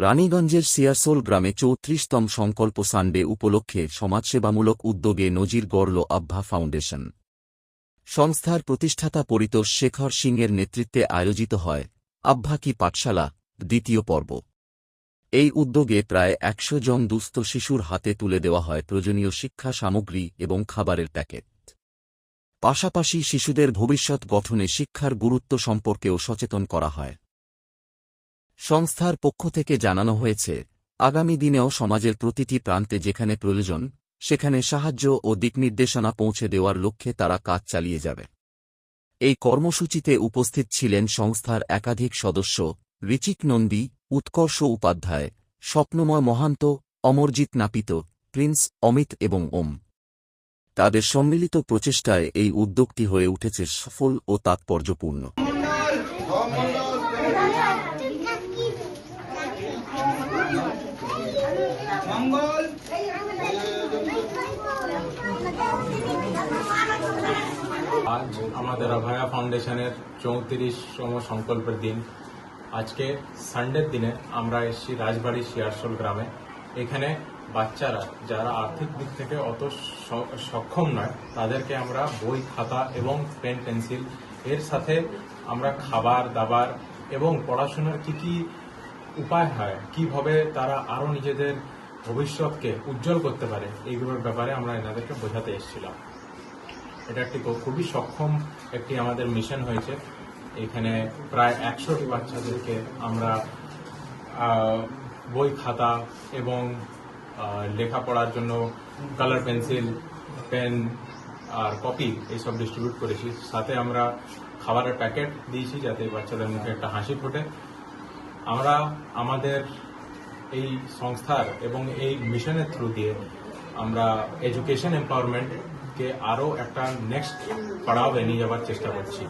রানীগঞ্জের সিয়ারসোল গ্রামে ৩৪তম সংকল্প সানডে উপলক্ষে সমাজসেবামূলক উদ্যোগে নজির গড়ল আভা ফাউন্ডেশন। সংস্থার প্রতিষ্ঠাতা পরিতোষ শেখর সিংয়ের নেতৃত্বে আয়োজিত হয় আভা কি পাঠশালা দ্বিতীয় পর্ব। এই উদ্যোগে প্রায় ১০০ জন দুস্থ শিশুর হাতে তুলে দেওয়া হয় প্রয়োজনীয় শিক্ষা সামগ্রী এবং খাবারের প্যাকেট। পাশাপাশি শিশুদের ভবিষ্যৎ গঠনে শিক্ষার গুরুত্ব সম্পর্কেও সচেতন করা হয়। সংস্থার পক্ষ থেকে জানানো হয়েছে, আগামী দিনেও সমাজের প্রতিটি প্রান্তে যেখানে প্রয়োজন সেখানে সাহায্য ও দিকনির্দেশনা পৌঁছে দেওয়ার লক্ষ্যে তারা কাজ চালিয়ে যাবে। এই কর্মসূচিতে উপস্থিত ছিলেন সংস্থার একাধিক সদস্য ঋচিক নন্দী, উৎকর্ষ উপাধ্যায়, স্বপ্নময় মহান্ত, অমরজিৎ নাপিত, প্রিন্স, অমিত এবং ওম। তাদের সম্মিলিত প্রচেষ্টায় এই উদ্যোগটি হয়ে উঠেছে সফল ও তাৎপর্যপূর্ণ। আজ আমাদের আভা ফাউন্ডেশনের 34তম সংকল্পের দিন। আজকে সানডের দিনে আমরা এসেছি রাজবাড়ি সিয়ারসোল গ্রামে। এখানে বাচ্চারা যারা আর্থিক দিক থেকে অত সক্ষম নয় তাদেরকে আমরা বই, খাতা এবং পেন পেন্সিল এর সাথে আমরা খাবার দাবার এবং পড়াশোনার কি উপায় হয়, কিভাবে তারা আরও নিজেদের ভবিষ্যৎকে উজ্জ্বল করতে পারে, এইগুলোর ব্যাপারে আমরা এনাদেরকে বোঝাতে এসেছিলাম। এটা একটি খুবই সক্ষম আমাদের মিশন হয়েছে। এখানে প্রায় ১০০টি বাচ্চাদেরকে আমরা বই, খাতা এবং লেখাপড়ার জন্য কালার পেন্সিল, পেন আর কপি এইসব ডিস্ট্রিবিউট করেছি। সাথে আমরা খাবারের প্যাকেট দিয়েছি যাতে বাচ্চাদের মুখে একটা হাসি ফোটে। আমরা আমাদের এই সংস্থার এবং এই মিশনের থ্রু দিয়ে আমরা এডুকেশন এম্পাওয়ারমেন্টকে আরও একটা নেক্সট পড়াও নিয়ে যাওয়ার চেষ্টা করছি।